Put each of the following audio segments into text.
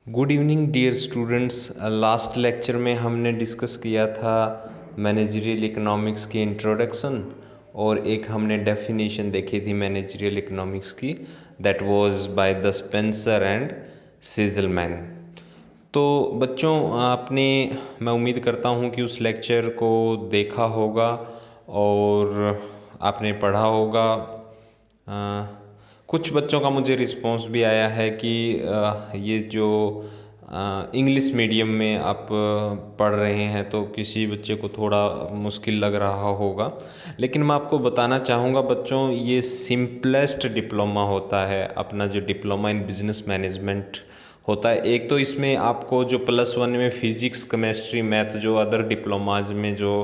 Good evening dear students. Last lecture में हमने discuss किया था मैनेजरियल इकोनॉमिक्स की इंट्रोडक्शन और एक हमने डेफिनेशन देखी थी मैनेजरियल इकोनॉमिक्स की, that was by the Spencer and Siegelman. तो बच्चों आपने, मैं उम्मीद करता हूँ कि उस लेक्चर को देखा होगा और आपने पढ़ा होगा। कुछ बच्चों का मुझे रिस्पांस भी आया है कि ये जो इंग्लिश मीडियम में आप पढ़ रहे हैं तो किसी बच्चे को थोड़ा मुश्किल लग रहा होगा, लेकिन मैं आपको बताना चाहूँगा बच्चों, ये सिंपलेस्ट डिप्लोमा होता है अपना जो डिप्लोमा इन बिजनेस मैनेजमेंट होता है। एक तो इसमें आपको जो +1 में फिजिक्स केमिस्ट्री मैथ जो अदर डिप्लोमाज में जो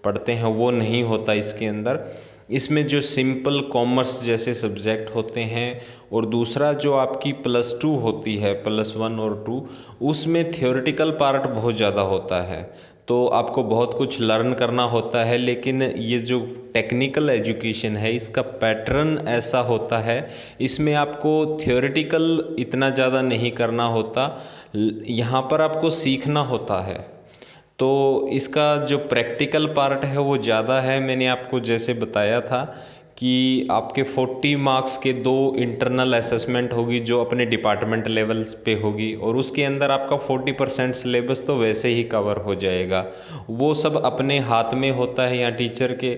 पढ़ते हैं वो नहीं होता इसके अंदर। इसमें जो सिंपल कॉमर्स जैसे सब्जेक्ट होते हैं और दूसरा जो आपकी +2 होती है, +1 और 2, उसमें थियोरेटिकल पार्ट बहुत ज़्यादा होता है, तो आपको बहुत कुछ लर्न करना होता है। लेकिन ये जो टेक्निकल एजुकेशन है इसका पैटर्न ऐसा होता है, इसमें आपको थियोरेटिकल इतना ज़्यादा नहीं करना होता, यहाँ पर आपको सीखना होता है। तो इसका जो प्रैक्टिकल पार्ट है वो ज़्यादा है। मैंने आपको जैसे बताया था कि आपके 40 मार्क्स के 2 इंटरनल असेसमेंट होगी जो अपने डिपार्टमेंट लेवल्स पे होगी, और उसके अंदर आपका 40% सिलेबस तो वैसे ही कवर हो जाएगा। वो सब अपने हाथ में होता है या टीचर के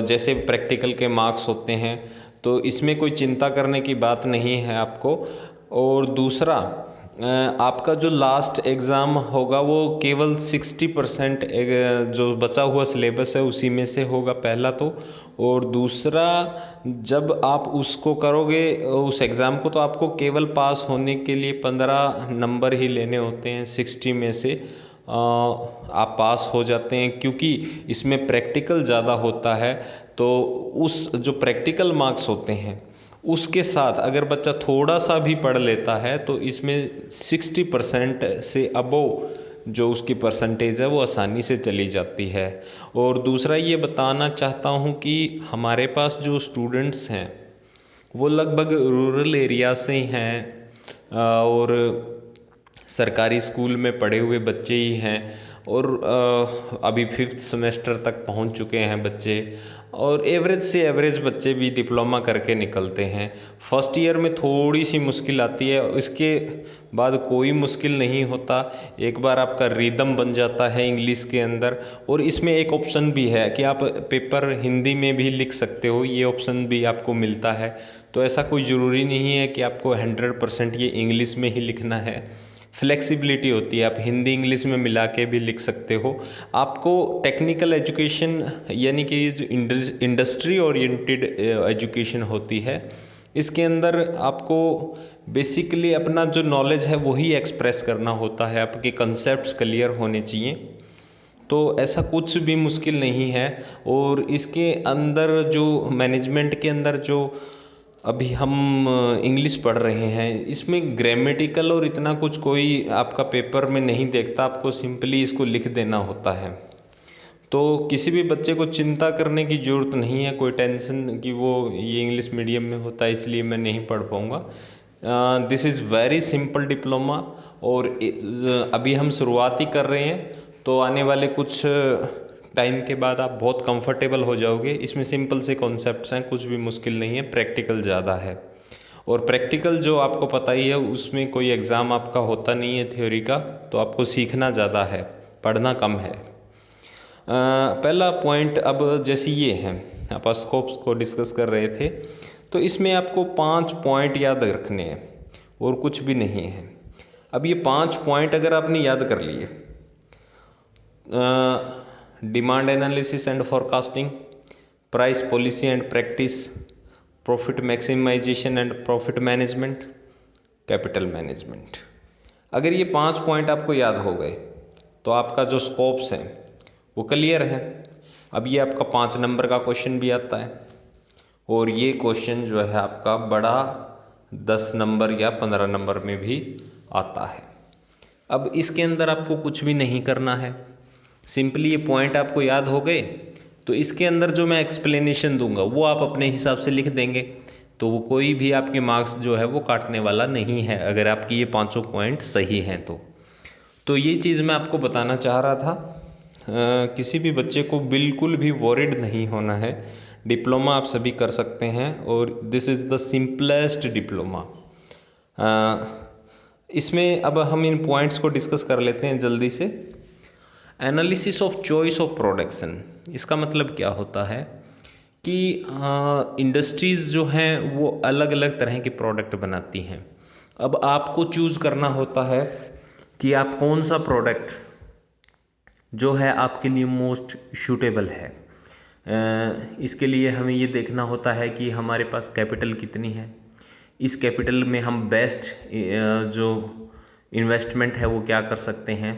जैसे प्रैक्टिकल के मार्क्स होते हैं, तो इसमें कोई चिंता करने की बात नहीं है आपको। और दूसरा आपका जो लास्ट एग्ज़ाम होगा वो केवल 60% जो बचा हुआ सिलेबस है उसी में से होगा, पहला तो। और दूसरा, जब आप उसको करोगे उस एग्ज़ाम को, तो आपको केवल पास होने के लिए 15 नंबर ही लेने होते हैं 60 में से। आप पास हो जाते हैं क्योंकि इसमें प्रैक्टिकल ज़्यादा होता है। तो उस जो प्रैक्टिकल मार्क्स होते हैं उसके साथ अगर बच्चा थोड़ा सा भी पढ़ लेता है तो इसमें 60% से अबोव जो उसकी परसेंटेज है वो आसानी से चली जाती है। और दूसरा ये बताना चाहता हूँ कि हमारे पास जो स्टूडेंट्स हैं वो लगभग रूरल एरिया से ही हैं और सरकारी स्कूल में पढ़े हुए बच्चे ही हैं, और अभी 5th सेमेस्टर तक पहुंच चुके हैं बच्चे, और एवरेज से एवरेज बच्चे भी डिप्लोमा करके निकलते हैं। फर्स्ट ईयर में थोड़ी सी मुश्किल आती है, इसके बाद कोई मुश्किल नहीं होता। एक बार आपका रिदम बन जाता है इंग्लिश के अंदर, और इसमें एक ऑप्शन भी है कि आप पेपर हिंदी में भी लिख सकते हो, ये ऑप्शन भी आपको मिलता है। तो ऐसा कोई ज़रूरी नहीं है कि आपको 100% ये इंग्लिश में ही लिखना है, फ्लेक्सिबिलिटी होती है, आप हिंदी इंग्लिश में मिला के भी लिख सकते हो। आपको टेक्निकल एजुकेशन यानी कि जो इंडस्ट्री ओरिएंटेड एजुकेशन होती है, इसके अंदर आपको बेसिकली अपना जो नॉलेज है वही एक्सप्रेस करना होता है, आपके कंसेप्ट्स क्लियर होने चाहिए। तो ऐसा कुछ भी मुश्किल नहीं है। और इसके अंदर जो मैनेजमेंट के अंदर जो अभी हम इंग्लिश पढ़ रहे हैं, इसमें ग्रामेटिकल और इतना कुछ कोई आपका पेपर में नहीं देखता, आपको सिंपली इसको लिख देना होता है। तो किसी भी बच्चे को चिंता करने की ज़रूरत नहीं है, कोई टेंशन कि वो ये इंग्लिश मीडियम में होता है इसलिए मैं नहीं पढ़ पाऊँगा। This is very simple diploma, और अभी हम शुरुआत ही कर रहे हैं, तो आने वाले कुछ टाइम के बाद आप बहुत कंफर्टेबल हो जाओगे। इसमें सिंपल से कॉन्सेप्ट्स हैं, कुछ भी मुश्किल नहीं है, प्रैक्टिकल ज़्यादा है। और प्रैक्टिकल जो आपको पता ही है उसमें कोई एग्ज़ाम आपका होता नहीं है थ्योरी का, तो आपको सीखना ज़्यादा है, पढ़ना कम है। पहला पॉइंट अब जैसे ये है, आप स्कोप्स को डिस्कस कर रहे थे, तो इसमें आपको 5 पॉइंट याद रखने हैं और कुछ भी नहीं है। अब ये 5 पॉइंट अगर आपने याद कर लिए, demand analysis and forecasting, price policy and practice, profit maximization and profit management, capital management, अगर ये 5 पॉइंट आपको याद हो गए तो आपका जो स्कोप्स है वो क्लियर है। अब ये आपका 5 नंबर का क्वेश्चन भी आता है, और ये क्वेश्चन जो है आपका बड़ा 10 नंबर या 15 नंबर में भी आता है। अब इसके अंदर आपको कुछ भी नहीं करना है, सिंपली ये पॉइंट आपको याद हो गए तो इसके अंदर जो मैं एक्सप्लेनेशन दूंगा वो आप अपने हिसाब से लिख देंगे, तो वो कोई भी आपके मार्क्स जो है वो काटने वाला नहीं है अगर आपकी ये पाँचों पॉइंट सही हैं तो ये चीज़ मैं आपको बताना चाह रहा था। किसी भी बच्चे को बिल्कुल भी वॉरिड नहीं होना है। डिप्लोमा आप सभी कर सकते हैं और this is the simplest diploma. इसमें अब हम इन पॉइंट्स को डिस्कस कर लेते हैं जल्दी से। Analysis of choice of production, इसका मतलब क्या होता है कि इंडस्ट्रीज़ जो हैं वो अलग अलग तरह के प्रोडक्ट बनाती हैं। अब आपको चूज़ करना होता है कि आप कौन सा प्रोडक्ट जो है आपके लिए मोस्ट सूटेबल है। इसके लिए हमें ये देखना होता है कि हमारे पास कैपिटल कितनी है, इस कैपिटल में हम बेस्ट जो इन्वेस्टमेंट है वो क्या कर सकते हैं,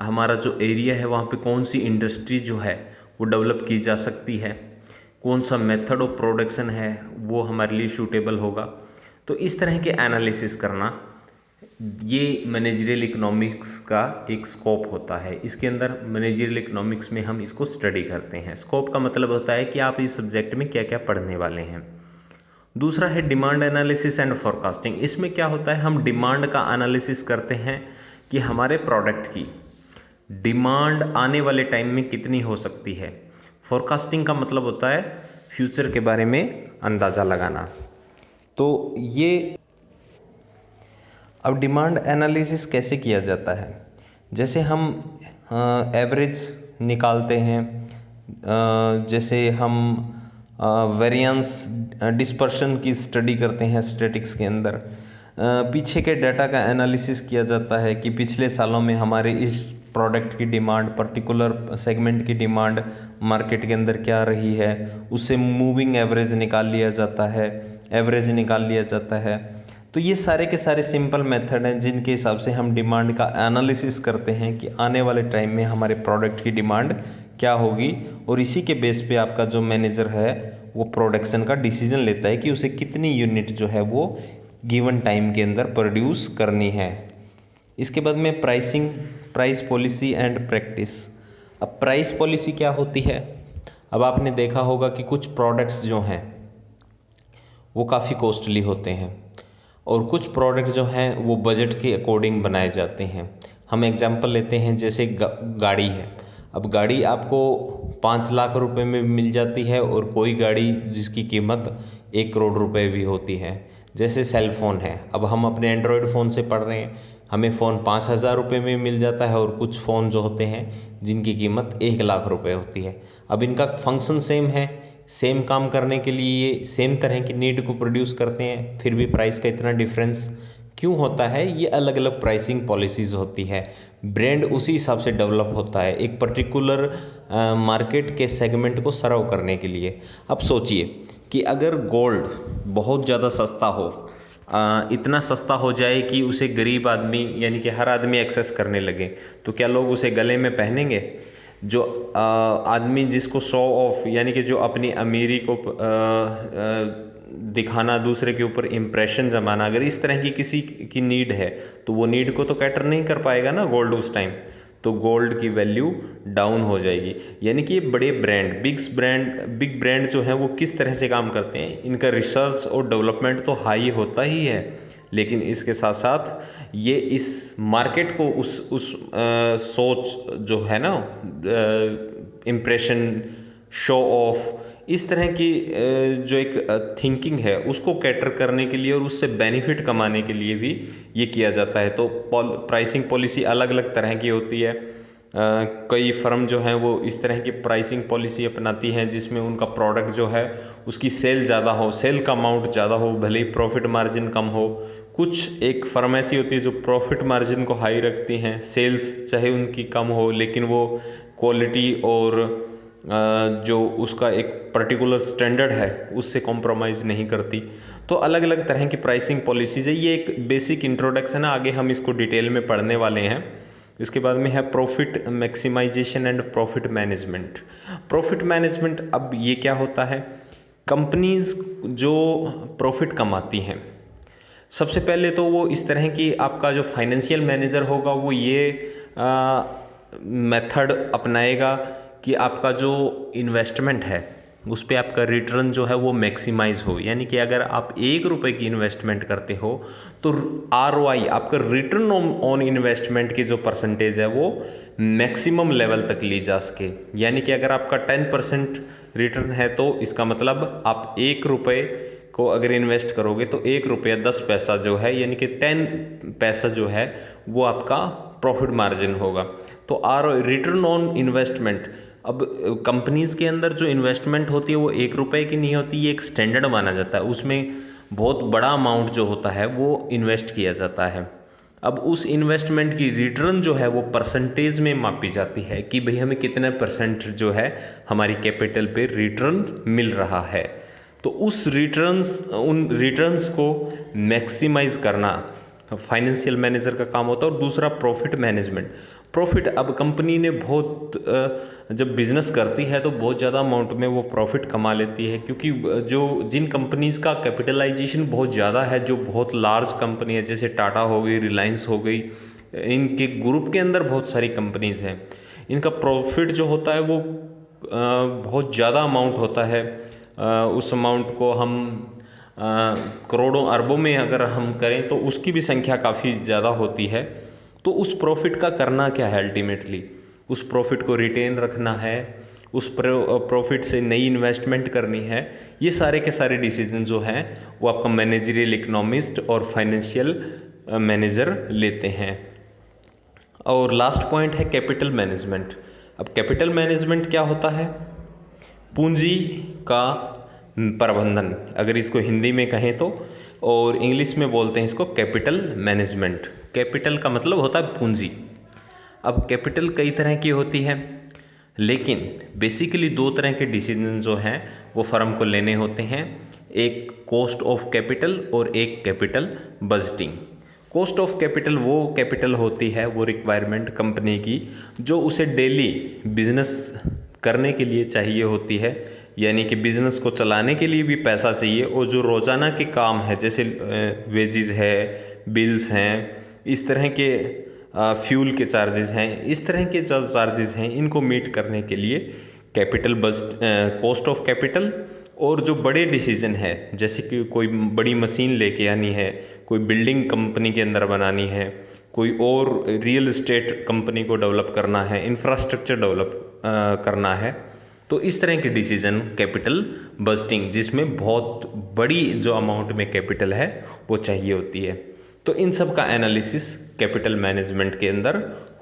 हमारा जो एरिया है वहाँ पे कौन सी इंडस्ट्री जो है वो डेवलप की जा सकती है, कौन सा मेथड ऑफ प्रोडक्शन है वो हमारे लिए सूटेबल होगा। तो इस तरह के एनालिसिस करना ये मैनेजरियल इकोनॉमिक्स का एक स्कोप होता है। इसके अंदर मैनेजरियल इकोनॉमिक्स में हम इसको स्टडी करते हैं। स्कोप का मतलब होता है कि आप इस सब्जेक्ट में क्या क्या पढ़ने वाले हैं। दूसरा है डिमांड एनालिसिस एंड फोरकास्टिंग। इसमें क्या होता है, हम डिमांड का एनालिसिस करते हैं कि हमारे प्रोडक्ट की डिमांड आने वाले टाइम में कितनी हो सकती है। फोरकास्टिंग का मतलब होता है फ्यूचर के बारे में अंदाज़ा लगाना। तो ये अब डिमांड एनालिसिस कैसे किया जाता है, जैसे हम एवरेज निकालते हैं, जैसे हम वेरिएंस डिस्पर्शन की स्टडी करते हैं स्टैटिक्स के अंदर। पीछे के डाटा का एनालिसिस किया जाता है कि पिछले सालों में हमारे इस प्रोडक्ट की डिमांड, पर्टिकुलर सेगमेंट की डिमांड मार्केट के अंदर क्या रही है, उससे मूविंग एवरेज निकाल लिया जाता है, एवरेज निकाल लिया जाता है। तो ये सारे के सारे सिंपल मेथड हैं जिनके हिसाब से हम डिमांड का एनालिसिस करते हैं कि आने वाले टाइम में हमारे प्रोडक्ट की डिमांड क्या होगी, और इसी के बेस पे आपका जो मैनेजर है वो प्रोडक्शन का डिसीजन लेता है कि उसे कितनी यूनिट जो है वो गिवन टाइम के अंदर प्रोड्यूस करनी है। इसके बाद में pricing, price policy and practice. अब प्राइस पॉलिसी क्या होती है, अब आपने देखा होगा कि कुछ प्रोडक्ट्स जो हैं वो काफ़ी कॉस्टली होते हैं और कुछ प्रोडक्ट जो हैं वो बजट के अकॉर्डिंग बनाए जाते हैं। हम एग्जांपल लेते हैं, जैसे गाड़ी है। अब गाड़ी आपको 5 लाख रुपए में मिल जाती है और कोई गाड़ी जिसकी कीमत 1 करोड़ रुपए भी होती है। जैसे सेल फ़ोन है, अब हम अपने एंड्रॉयड फ़ोन से पढ़ रहे हैं, हमें फ़ोन 5,000 रुपये में मिल जाता है और कुछ फ़ोन जो होते हैं जिनकी कीमत 1 लाख रुपए होती है। अब इनका फंक्शन सेम है, सेम काम करने के लिए ये सेम तरह की नीड को प्रोड्यूस करते हैं, फिर भी प्राइस का इतना डिफरेंस क्यों होता है? ये अलग अलग प्राइसिंग पॉलिसीज़ होती है। ब्रांड उसी हिसाब से डेवलप होता है एक पर्टिकुलर मार्केट के सेगमेंट को सर्व करने के लिए। अब सोचिए कि अगर गोल्ड बहुत ज़्यादा सस्ता हो, इतना सस्ता हो जाए कि उसे गरीब आदमी यानी कि हर आदमी एक्सेस करने लगे, तो क्या लोग उसे गले में पहनेंगे? जो आदमी जिसको शो ऑफ यानी कि जो अपनी अमीरी को दिखाना, दूसरे के ऊपर इम्प्रेशन जमाना, अगर इस तरह की किसी की नीड है तो वो नीड को तो कैटर नहीं कर पाएगा ना गोल्ड उस टाइम, तो गोल्ड की वैल्यू डाउन हो जाएगी। यानी कि बड़े ब्रांड, बिग ब्रांड जो हैं वो किस तरह से काम करते हैं, इनका रिसर्च और डेवलपमेंट तो हाई होता ही है, लेकिन इसके साथ साथ ये इस मार्केट को उस सोच जो है ना, इम्प्रेशन, शो ऑफ, इस तरह की जो एक थिंकिंग है उसको कैटर करने के लिए और उससे बेनिफिट कमाने के लिए भी ये किया जाता है। तो प्राइसिंग पॉलिसी अलग अलग तरह की होती है। कई फर्म जो हैं वो इस तरह की प्राइसिंग पॉलिसी अपनाती हैं जिसमें उनका प्रोडक्ट जो है उसकी सेल ज़्यादा हो, सेल का अमाउंट ज़्यादा हो, भले ही प्रॉफिट मार्जिन कम हो। कुछ एक फर्म ऐसी होती है जो प्रॉफिट मार्जिन को हाई रखती हैं, सेल्स चाहे उनकी कम हो लेकिन वो क्वालिटी और जो उसका एक पर्टिकुलर स्टैंडर्ड है उससे कॉम्प्रोमाइज़ नहीं करती। तो अलग अलग तरह की प्राइसिंग पॉलिसीज़ है। ये एक बेसिक इंट्रोडक्शन है, आगे हम इसको डिटेल में पढ़ने वाले हैं। इसके बाद में है profit maximization and profit management. Profit management, अब ये क्या होता है, कंपनीज जो प्रॉफिट कमाती हैं, सबसे पहले तो वो इस तरह की, आपका जो फाइनेंशियल मैनेजर होगा वो ये मेथड अपनाएगा कि आपका जो इन्वेस्टमेंट है उस पर आपका रिटर्न जो है वो मैक्सिमाइज हो, यानी कि अगर आप 1 रुपये की इन्वेस्टमेंट करते हो तो ROI आपका रिटर्न ऑन इन्वेस्टमेंट की जो परसेंटेज है वो मैक्सिमम लेवल तक ली जा सके। यानी कि अगर आपका 10% रिटर्न है तो इसका मतलब आप 1 रुपये को अगर इन्वेस्ट करोगे तो 1 रुपया 10 पैसा जो है, यानी कि 10 पैसा जो है वो आपका प्रॉफिट मार्जिन होगा। तो रिटर्न ऑन इन्वेस्टमेंट, अब कंपनीज़ के अंदर जो इन्वेस्टमेंट होती है वो 1 रुपये की नहीं होती, ये एक स्टैंडर्ड माना जाता है, उसमें बहुत बड़ा अमाउंट जो होता है वो इन्वेस्ट किया जाता है। अब उस इन्वेस्टमेंट की रिटर्न जो है वो परसेंटेज में मापी जाती है कि भाई हमें कितने परसेंट जो है हमारी कैपिटल पे रिटर्न मिल रहा है। तो उन रिटर्न्स को मैक्सिमाइज करना फाइनेंशियल मैनेजर का काम होता है। और दूसरा प्रॉफिट मैनेजमेंट। प्रॉफिट, अब कंपनी ने बहुत जब बिजनेस करती है तो बहुत ज़्यादा अमाउंट में वो प्रॉफिट कमा लेती है, क्योंकि जिन कंपनीज़ का कैपिटलाइजेशन बहुत ज़्यादा है, जो बहुत लार्ज कंपनी है जैसे टाटा हो गई, रिलायंस हो गई, इनके ग्रुप के अंदर बहुत सारी कंपनीज़ हैं, इनका प्रॉफिट जो होता है वो बहुत ज़्यादा अमाउंट होता है। उस अमाउंट को हम करोड़ों अरबों में अगर हम करें तो उसकी भी संख्या काफ़ी ज़्यादा होती है। तो उस प्रॉफिट का करना क्या है, अल्टीमेटली उस प्रॉफिट को रिटेन रखना है, उस प्रॉफिट से नई इन्वेस्टमेंट करनी है। ये सारे के सारे डिसीजन जो हैं वो आपका मैनेजरियल इकोनॉमिस्ट और फाइनेंशियल मैनेजर लेते हैं। और लास्ट पॉइंट है कैपिटल मैनेजमेंट। अब कैपिटल मैनेजमेंट क्या होता है? पूंजी का प्रबंधन, अगर इसको हिंदी में कहें तो, और इंग्लिश में बोलते हैं इसको कैपिटल मैनेजमेंट। कैपिटल का मतलब होता है पूंजी। अब कैपिटल कई तरह की होती है, लेकिन बेसिकली 2 तरह के डिसीजन जो हैं वो फर्म को लेने होते हैं, एक कॉस्ट ऑफ कैपिटल और एक capital budgeting. Cost of capital वो कैपिटल होती है, वो रिक्वायरमेंट कंपनी की जो उसे डेली बिजनेस करने के लिए चाहिए होती है, यानी कि बिजनेस को चलाने के लिए भी पैसा चाहिए, और जो रोज़ाना के काम है जैसे वेजेस है, बिल्स हैं, इस तरह के फ्यूल के चार्जेस हैं, इस तरह के जो चार्जेस हैं इनको मीट करने के लिए कैपिटल कॉस्ट ऑफ कैपिटल। और जो बड़े डिसीजन है जैसे कि कोई बड़ी मशीन लेके आनी है, कोई बिल्डिंग कंपनी के अंदर बनानी है, कोई और रियल एस्टेट कंपनी को डेवलप करना है, इंफ्रास्ट्रक्चर डेवलप करना है, तो इस तरह के डिसीजन कैपिटल बजटिंग, जिसमें बहुत बड़ी जो अमाउंट में कैपिटल है वो चाहिए होती है। तो इन सब का एनालिसिस कैपिटल मैनेजमेंट के अंदर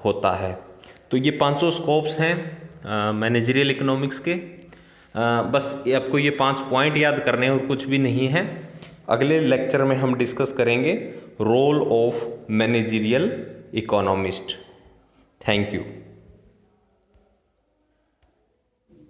होता है। तो ये 5 स्कोप्स हैं मैनेजरियल इकोनॉमिक्स के। बस ये आपको ये 5 पॉइंट याद करने और कुछ भी नहीं है। अगले लेक्चर में हम डिस्कस करेंगे role of managerial economist. Thank you.